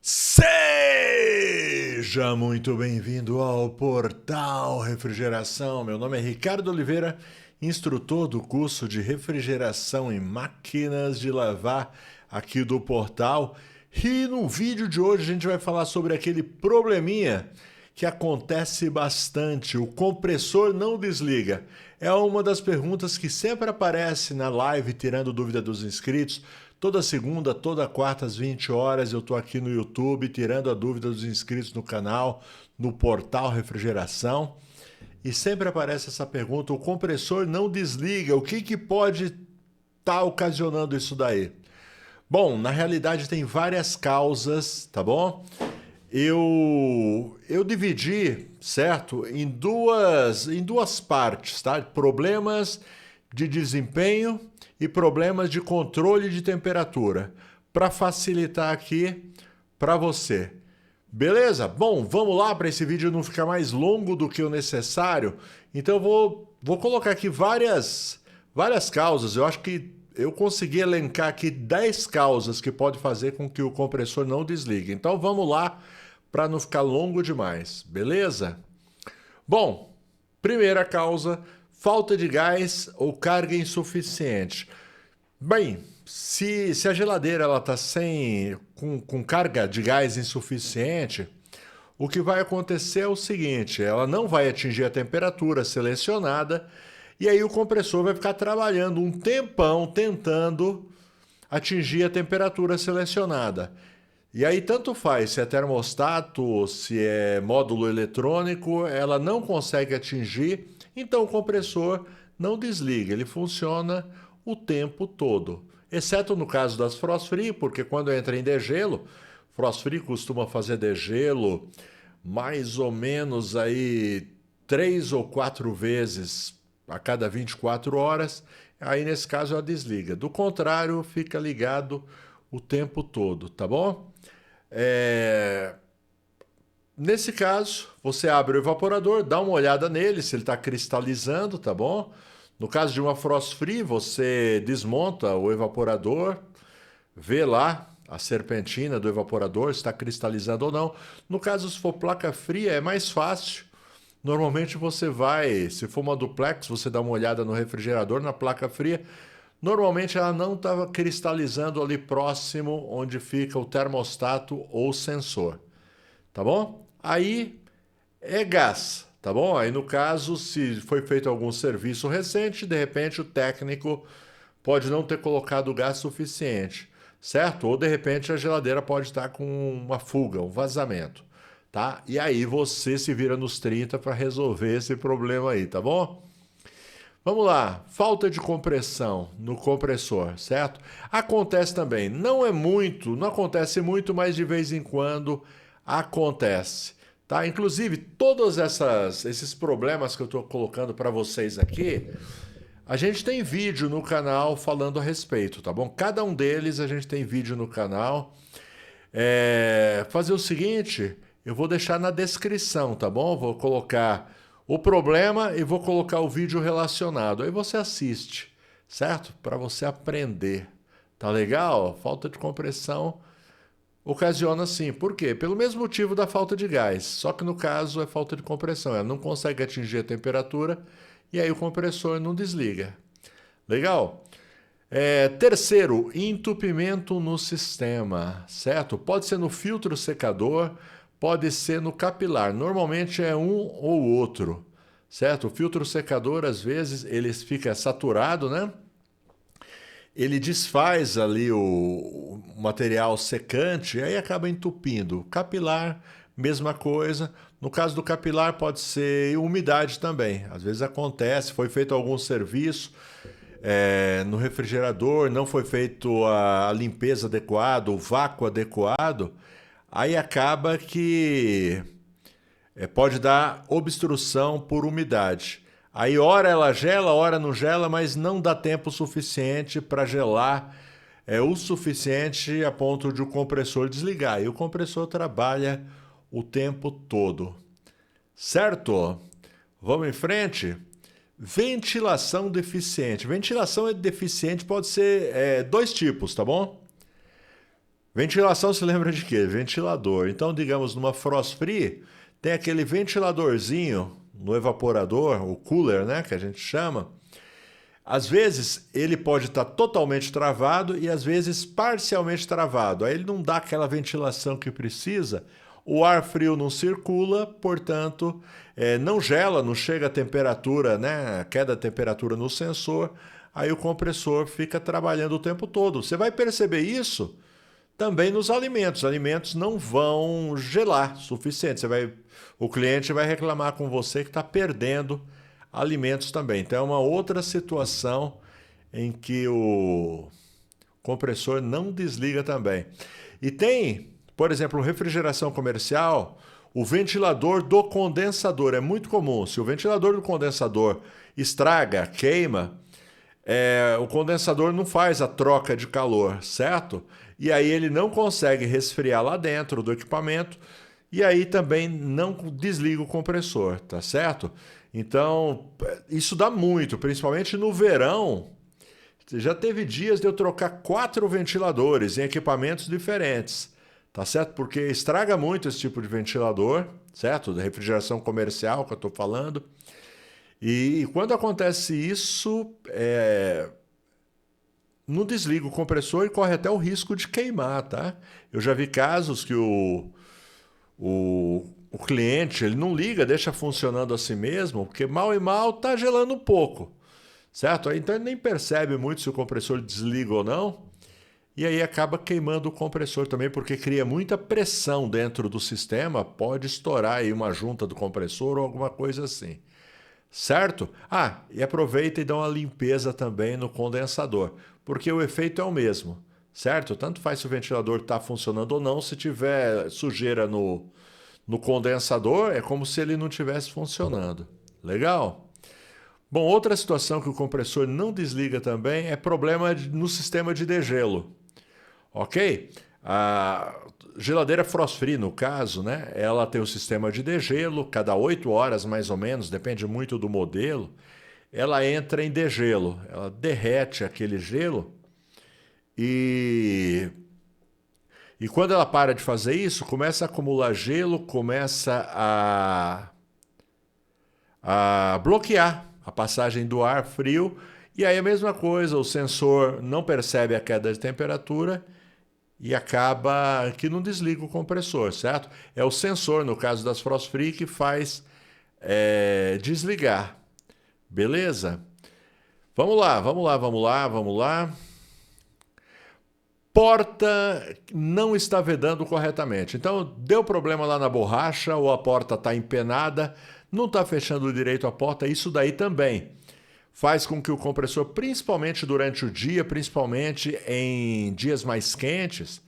Seja muito bem-vindo ao Portal Refrigeração. Meu nome é Ricardo Oliveira, instrutor do curso de refrigeração em máquinas de lavar aqui do Portal. E no vídeo de hoje a gente vai falar sobre aquele probleminha que acontece bastante. O compressor não desliga. É uma das perguntas que sempre aparece na live, tirando dúvida dos inscritos. Toda segunda, toda quarta às 20 horas eu estou aqui no YouTube tirando a dúvida dos inscritos no canal, no Portal Refrigeração. E sempre aparece essa pergunta, o compressor não desliga, o que pode estar ocasionando isso daí? Bom, na realidade tem várias causas, tá bom? Eu dividi, certo, em duas partes, tá? Problemas de desempenho e problemas de controle de temperatura, para facilitar aqui para você. Beleza? Bom, vamos lá para esse vídeo não ficar mais longo do que o necessário. Então eu vou colocar aqui várias causas. Eu acho que eu consegui elencar aqui 10 causas que pode fazer com que o compressor não desligue. Então vamos lá para não ficar longo demais, beleza? Bom, primeira causa, falta de gás ou carga insuficiente. Bem, se a geladeira está com carga de gás insuficiente, o que vai acontecer é o seguinte, ela não vai atingir a temperatura selecionada e aí o compressor vai ficar trabalhando um tempão tentando atingir a temperatura selecionada. E aí tanto faz se é termostato, se é módulo eletrônico, ela não consegue atingir, então o compressor não desliga, ele funciona o tempo todo. Exceto no caso das frost free, porque quando entra em degelo, frost free costuma fazer degelo mais ou menos aí 3 ou 4 vezes a cada 24 horas, aí nesse caso ela desliga. Do contrário, fica ligado o tempo todo, tá bom? Nesse caso, você abre o evaporador, dá uma olhada nele, se ele está cristalizando, tá bom? No caso de uma frost free, você desmonta o evaporador, vê lá a serpentina do evaporador, se está cristalizando ou não. No caso, se for placa fria, é mais fácil. Normalmente você vai, se for uma duplex, você dá uma olhada no refrigerador, na placa fria. Normalmente ela não estava cristalizando ali próximo onde fica o termostato ou sensor, tá bom? Aí é gás, tá bom? Aí no caso, se foi feito algum serviço recente, de repente o técnico pode não ter colocado gás suficiente, certo? Ou de repente a geladeira pode estar com uma fuga, um vazamento, tá? E aí você se vira nos 30 para resolver esse problema aí, tá bom? Vamos lá, falta de compressão no compressor, certo? Acontece também, não acontece muito, mas de vez em quando acontece, tá? Inclusive, todos esses problemas que eu estou colocando para vocês aqui, a gente tem vídeo no canal falando a respeito, tá bom? Cada um deles a gente tem vídeo no canal. Fazer o seguinte, eu vou deixar na descrição, tá bom? Vou colocar o problema e vou colocar o vídeo relacionado. Aí você assiste, certo? Para você aprender. Tá legal? Falta de compressão ocasiona sim. Por quê? Pelo mesmo motivo da falta de gás. Só que no caso é falta de compressão. Ela não consegue atingir a temperatura e aí o compressor não desliga. Legal? Terceiro, entupimento no sistema, certo? Pode ser no filtro secador, pode ser no capilar. Normalmente é um ou outro, certo? O filtro secador, às vezes, ele fica saturado, né? Ele desfaz ali o material secante e aí acaba entupindo. Capilar, mesma coisa. No caso do capilar, pode ser umidade também. Às vezes acontece, foi feito algum serviço no refrigerador, não foi feito a limpeza adequada, o vácuo adequado, aí acaba que pode dar obstrução por umidade. Aí ora ela gela, ora não gela, mas não dá tempo suficiente para gelar o suficiente a ponto de o compressor desligar. E o compressor trabalha o tempo todo. Certo? Vamos em frente? Ventilação deficiente. Ventilação deficiente pode ser dois tipos, tá bom? Ventilação se lembra de quê? Ventilador. Então, digamos, numa frost free, tem aquele ventiladorzinho no evaporador, o cooler, né, que a gente chama. Às vezes ele pode estar totalmente travado e às vezes parcialmente travado. Aí ele não dá aquela ventilação que precisa, o ar frio não circula, portanto, não gela, não chega a temperatura, né, queda da temperatura no sensor, aí o compressor fica trabalhando o tempo todo. Você vai perceber isso também nos alimentos. Os alimentos não vão gelar o suficiente. O cliente vai reclamar com você que está perdendo alimentos também. Então é uma outra situação em que o compressor não desliga também. E tem, por exemplo, refrigeração comercial, o ventilador do condensador. É muito comum. Se o ventilador do condensador estraga, queima, o condensador não faz a troca de calor, certo? E aí ele não consegue resfriar lá dentro do equipamento e aí também não desliga o compressor, tá certo? Então, isso dá muito, principalmente no verão. Já teve dias de eu trocar 4 ventiladores em equipamentos diferentes, tá certo? Porque estraga muito esse tipo de ventilador, certo? Da refrigeração comercial que eu estou falando. E quando acontece isso, não desliga o compressor e corre até o risco de queimar, tá? Eu já vi casos que o cliente ele não liga, deixa funcionando assim mesmo, porque mal e mal está gelando um pouco, certo? Então ele nem percebe muito se o compressor desliga ou não, e aí acaba queimando o compressor também, porque cria muita pressão dentro do sistema, pode estourar aí uma junta do compressor ou alguma coisa assim. Certo? E aproveita e dá uma limpeza também no condensador, porque o efeito é o mesmo, certo? Tanto faz se o ventilador está funcionando ou não, se tiver sujeira no condensador, é como se ele não estivesse funcionando. Legal? Bom, outra situação que o compressor não desliga também é problema no sistema de degelo. Ok? A geladeira frost free, no caso, né? Ela tem o sistema de degelo, cada 8 horas mais ou menos, depende muito do modelo, ela entra em degelo, ela derrete aquele gelo e quando ela para de fazer isso, começa a acumular gelo, começa a bloquear a passagem do ar frio, e aí a mesma coisa, o sensor não percebe a queda de temperatura e acaba que não desliga o compressor, certo? É o sensor, no caso das frost free, que faz desligar. Beleza? Vamos lá, vamos lá, vamos lá, vamos lá. Porta não está vedando corretamente. Então, deu problema lá na borracha ou a porta está empenada, não está fechando direito a porta, isso daí também faz com que o compressor, principalmente durante o dia, principalmente em dias mais quentes,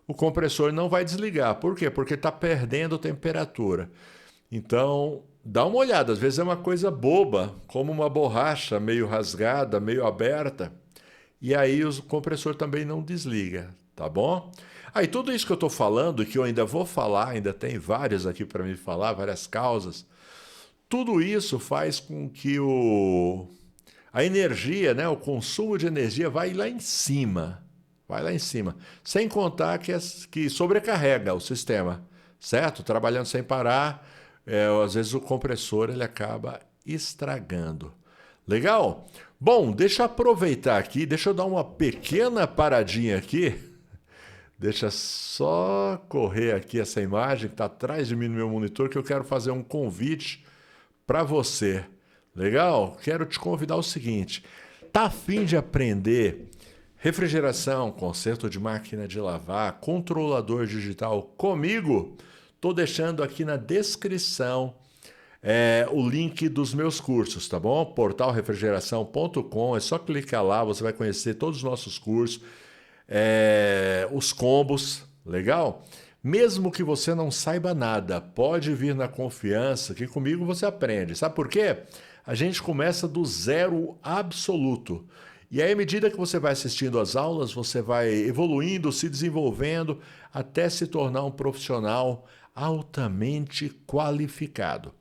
o compressor não vai desligar. Por quê? Porque está perdendo temperatura. Então, dá uma olhada. Às vezes é uma coisa boba, como uma borracha meio rasgada, meio aberta, e aí o compressor também não desliga, tá bom? Aí tudo isso que eu estou falando, que eu ainda vou falar, ainda tem vários aqui para me falar, várias causas, tudo isso faz com que a energia, né, o consumo de energia vai lá em cima. Vai lá em cima. Sem contar que sobrecarrega o sistema, certo? Trabalhando sem parar, às vezes o compressor ele acaba estragando. Legal? Bom, deixa eu aproveitar aqui, deixa eu dar uma pequena paradinha aqui. Deixa só correr aqui essa imagem que está atrás de mim no meu monitor, que eu quero fazer um convite para você. Legal? Quero te convidar ao seguinte: tá a fim de aprender refrigeração, conserto de máquina de lavar, controlador digital comigo? Estou deixando aqui na descrição o link dos meus cursos, tá bom? portalrefrigeração.com, é só clicar lá, você vai conhecer todos os nossos cursos, os combos, legal? Mesmo que você não saiba nada, pode vir na confiança que comigo você aprende. Sabe por quê? A gente começa do zero absoluto. E aí, à medida que você vai assistindo às aulas, você vai evoluindo, se desenvolvendo, até se tornar um profissional altamente qualificado.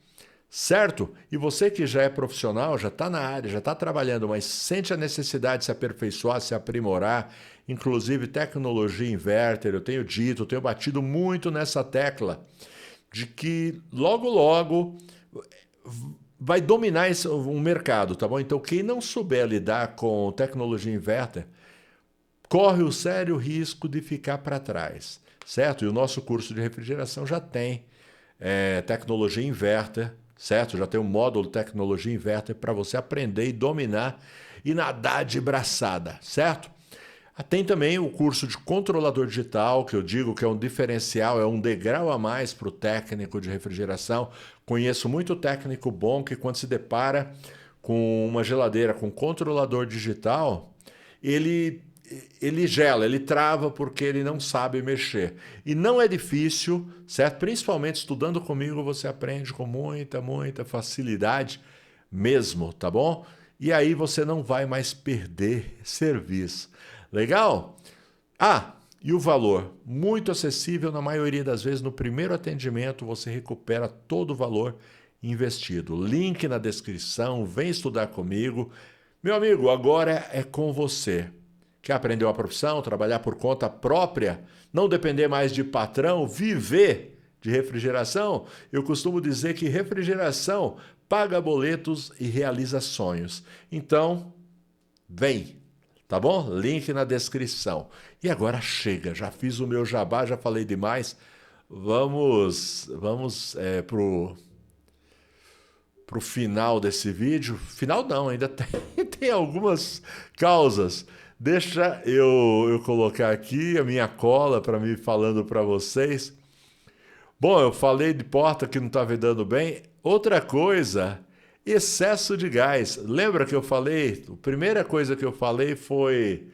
Certo? E você que já é profissional, já está na área, já está trabalhando, mas sente a necessidade de se aperfeiçoar, se aprimorar inclusive tecnologia inverter. Eu tenho dito, eu tenho batido muito nessa tecla de que logo, logo vai dominar um mercado, tá bom? Então, quem não souber lidar com tecnologia inverter, corre o sério risco de ficar para trás, certo? E o nosso curso de refrigeração já tem tecnologia inverter, certo? Já tem um módulo tecnologia inverter para você aprender e dominar e nadar de braçada, certo? Tem também o curso de controlador digital, que eu digo que é um diferencial, é um degrau a mais para o técnico de refrigeração. Conheço muito técnico bom que quando se depara com uma geladeira com controlador digital, ele gela, ele trava porque ele não sabe mexer. E não é difícil, certo? Principalmente estudando comigo, você aprende com muita, muita facilidade mesmo, tá bom? E aí você não vai mais perder serviço. Legal? Ah, e o valor? Muito acessível, na maioria das vezes, no primeiro atendimento você recupera todo o valor investido. Link na descrição, vem estudar comigo. Meu amigo, agora é com você. Quer aprender uma profissão, trabalhar por conta própria, não depender mais de patrão, viver de refrigeração? Eu costumo dizer que refrigeração paga boletos e realiza sonhos. Então, vem, tá bom? Link na descrição. E agora chega, já fiz o meu jabá, já falei demais. Vamos pro final desse vídeo. Final não, ainda tem algumas causas. Deixa eu colocar aqui a minha cola para me falando para vocês. Bom, eu falei de porta que não está vedando bem. Outra coisa, excesso de gás. Lembra que eu falei? A primeira coisa que eu falei foi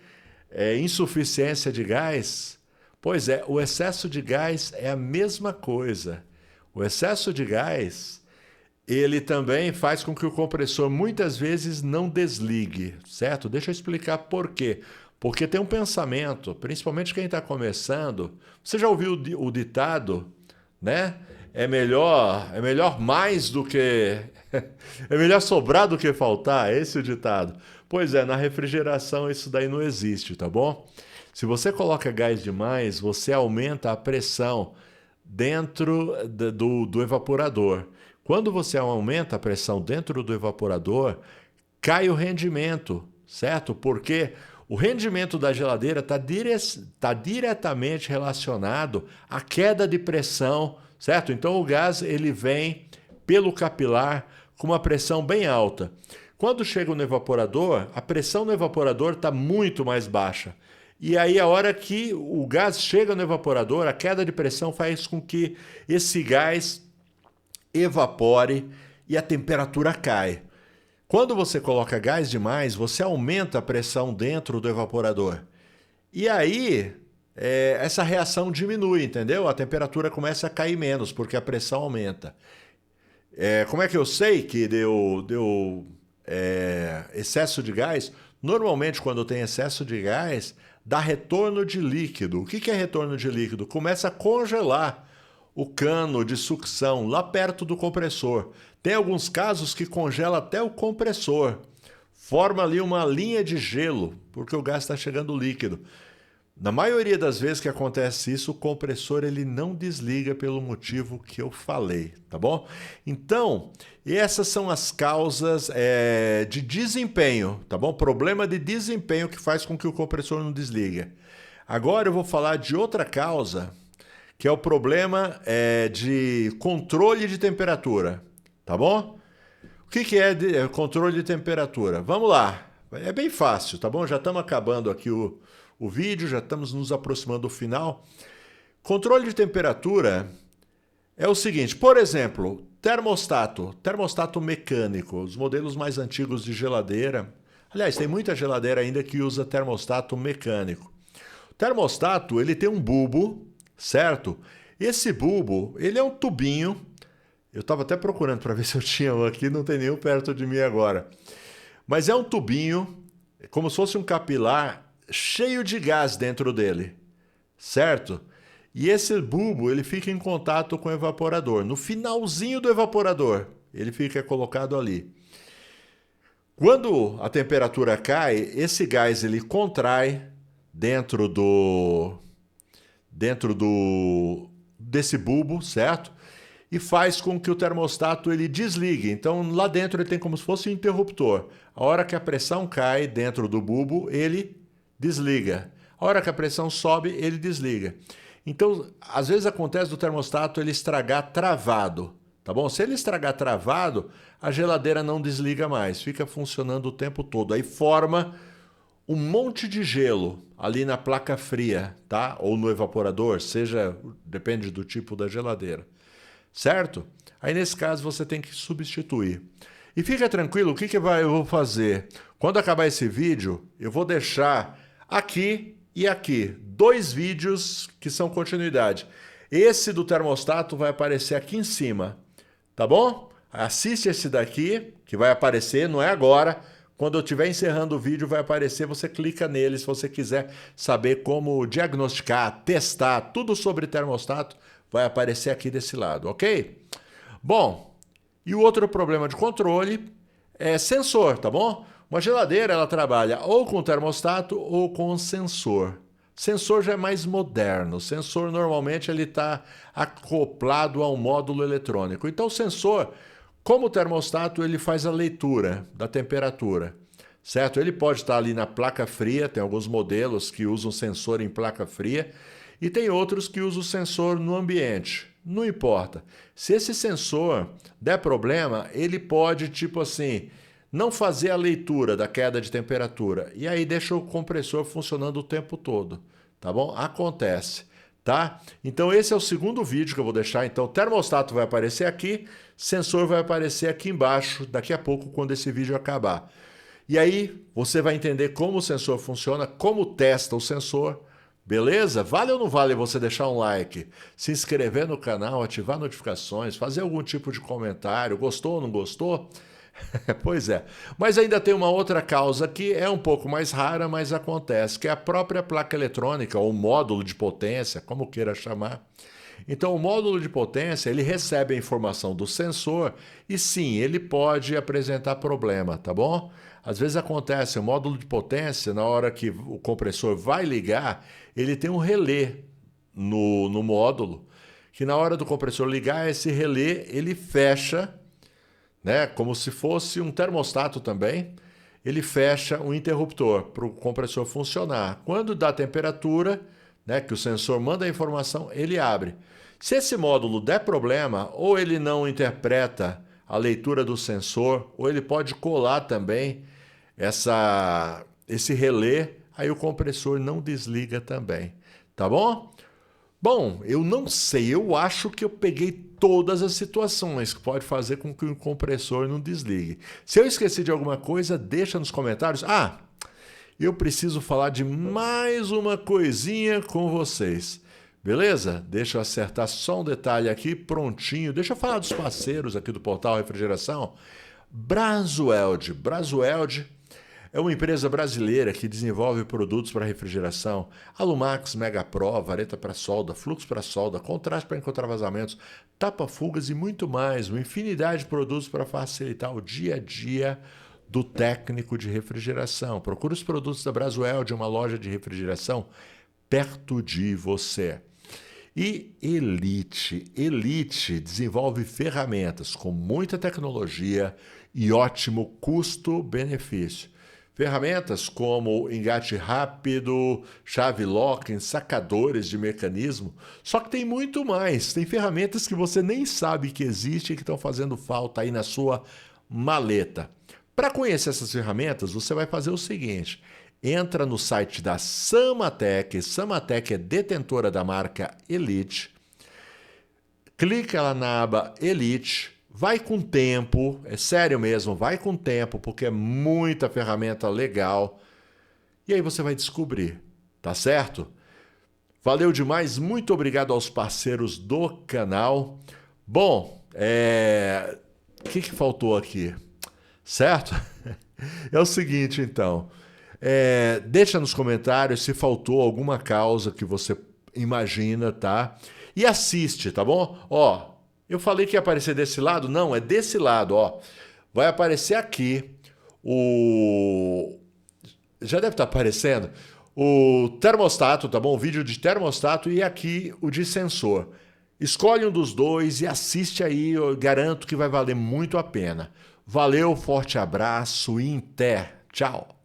insuficiência de gás. Pois é, o excesso de gás é a mesma coisa. O excesso de gás, ele também faz com que o compressor muitas vezes não desligue, certo? Deixa eu explicar por quê. Porque tem um pensamento, principalmente quem está começando. Você já ouviu o ditado, né? É melhor mais do que... é melhor sobrar do que faltar, esse é o ditado. Pois é, na refrigeração isso daí não existe, tá bom? Se você coloca gás demais, você aumenta a pressão dentro do evaporador. Quando você aumenta a pressão dentro do evaporador, cai o rendimento, certo? Porque o rendimento da geladeira está diretamente relacionado à queda de pressão, certo? Então o gás ele vem pelo capilar com uma pressão bem alta. Quando chega no evaporador, a pressão no evaporador está muito mais baixa. E aí, a hora que o gás chega no evaporador, a queda de pressão faz com que esse gás evapore e a temperatura cai. Quando você coloca gás demais, você aumenta a pressão dentro do evaporador. E aí, essa reação diminui, entendeu? A temperatura começa a cair menos, porque a pressão aumenta. Como é que eu sei que deu excesso de gás? Normalmente, quando tem excesso de gás, dá retorno de líquido. O que é retorno de líquido? Começa a congelar o cano de sucção lá perto do compressor. Tem alguns casos que congela até o compressor. Forma ali uma linha de gelo, porque o gás está chegando líquido. Na maioria das vezes que acontece isso, o compressor ele não desliga pelo motivo que eu falei, tá bom? Então, essas são as causas de desempenho, tá bom? Problema de desempenho que faz com que o compressor não desliga. Agora eu vou falar de outra causa, que é o problema de controle de temperatura, tá bom? O que é controle de temperatura? Vamos lá, é bem fácil, tá bom? Já estamos acabando aqui o vídeo, já estamos nos aproximando do final. Controle de temperatura é o seguinte, por exemplo, termostato mecânico, os modelos mais antigos de geladeira. Aliás, tem muita geladeira ainda que usa termostato mecânico. O termostato, ele tem um bulbo, certo? Esse bulbo, ele é um tubinho. Eu estava até procurando para ver se eu tinha um aqui, não tem nenhum perto de mim agora. Mas é um tubinho, como se fosse um capilar, cheio de gás dentro dele, certo? E esse bulbo, ele fica em contato com o evaporador. No finalzinho do evaporador, ele fica colocado ali. Quando a temperatura cai, esse gás ele contrai, dentro desse bulbo, certo? E faz com que o termostato ele desligue. Então lá dentro ele tem como se fosse um interruptor. A hora que a pressão cai dentro do bulbo, ele desliga. A hora que a pressão sobe, ele desliga. Então, às vezes acontece do termostato ele estragar travado, tá bom? Se ele estragar travado, a geladeira não desliga mais, fica funcionando o tempo todo. Aí forma um monte de gelo ali na placa fria, tá? Ou no evaporador, depende do tipo da geladeira. Certo? Aí nesse caso você tem que substituir. E fica tranquilo, o que eu vou fazer? Quando acabar esse vídeo, eu vou deixar aqui e aqui 2 vídeos que são continuidade. Esse do termostato vai aparecer aqui em cima, tá bom? Assiste esse daqui, que vai aparecer, não é agora. Quando eu estiver encerrando o vídeo, vai aparecer, você clica nele se você quiser saber como diagnosticar, testar, tudo sobre termostato, vai aparecer aqui desse lado, ok? Bom, e o outro problema de controle é sensor, tá bom? Uma geladeira, ela trabalha ou com termostato ou com sensor. Sensor já é mais moderno. O sensor, normalmente, ele está acoplado a um módulo eletrônico. Então, o sensor, como o termostato, ele faz a leitura da temperatura, certo? Ele pode estar ali na placa fria, tem alguns modelos que usam sensor em placa fria, e tem outros que usam o sensor no ambiente. Não importa. Se esse sensor der problema, ele pode, tipo assim, não fazer a leitura da queda de temperatura. E aí deixa o compressor funcionando o tempo todo. Tá bom? Acontece. Tá? Então esse é o segundo vídeo que eu vou deixar. Então o termostato vai aparecer aqui, sensor vai aparecer aqui embaixo, daqui a pouco, quando esse vídeo acabar. E aí você vai entender como o sensor funciona, como testa o sensor. Beleza? Vale ou não vale você deixar um like, se inscrever no canal, ativar notificações, fazer algum tipo de comentário, gostou ou não gostou? Pois é. Mas ainda tem uma outra causa que é um pouco mais rara, mas acontece, que é a própria placa eletrônica, ou módulo de potência, como queira chamar. Então, o módulo de potência, ele recebe a informação do sensor e sim, ele pode apresentar problema, tá bom? Às vezes acontece, o módulo de potência, na hora que o compressor vai ligar, ele tem um relé no módulo, que na hora do compressor ligar, esse relé, ele fecha, né, como se fosse um termostato também, ele fecha o interruptor para o compressor funcionar. Quando dá temperatura, né, que o sensor manda a informação, ele abre. Se esse módulo der problema, ou ele não interpreta a leitura do sensor, ou ele pode colar também esse relé, aí o compressor não desliga também. Tá bom? Bom, eu não sei, eu acho que eu peguei todas as situações que pode fazer com que o compressor não desligue. Se eu esqueci de alguma coisa, deixa nos comentários. Ah, eu preciso falar de mais uma coisinha com vocês. Beleza? Deixa eu acertar só um detalhe aqui, prontinho. Deixa eu falar dos parceiros aqui do Portal Refrigeração. Brasueld. Brasueld é uma empresa brasileira que desenvolve produtos para refrigeração. Alumax, Mega Pro, vareta para solda, fluxo para solda, contraste para encontrar vazamentos, tapa-fugas e muito mais. Uma infinidade de produtos para facilitar o dia a dia do técnico de refrigeração. Procure os produtos da Brasueld, uma loja de refrigeração perto de você. E Elite desenvolve ferramentas com muita tecnologia e ótimo custo-benefício. Ferramentas como engate rápido, chave locking, sacadores de mecanismo. Só que tem muito mais. Tem ferramentas que você nem sabe que existem e que estão fazendo falta aí na sua maleta. Para conhecer essas ferramentas, você vai fazer o seguinte. Entra no site da Samatec. Samatec é detentora da marca Elite. Clica lá na aba Elite. Vai com tempo, é sério mesmo, vai com tempo, porque é muita ferramenta legal. E aí você vai descobrir, tá certo? Valeu demais, muito obrigado aos parceiros do canal. Bom, o que faltou aqui? Certo? É o seguinte, então. Deixa nos comentários se faltou alguma causa que você imagina, tá? E assiste, tá bom? Ó, eu falei que ia aparecer desse lado? Não, é desse lado, ó. Vai aparecer aqui já deve estar aparecendo o termostato, tá bom? O vídeo de termostato e aqui o de sensor. Escolhe um dos dois e assiste aí, eu garanto que vai valer muito a pena. Valeu, forte abraço e em té. Tchau!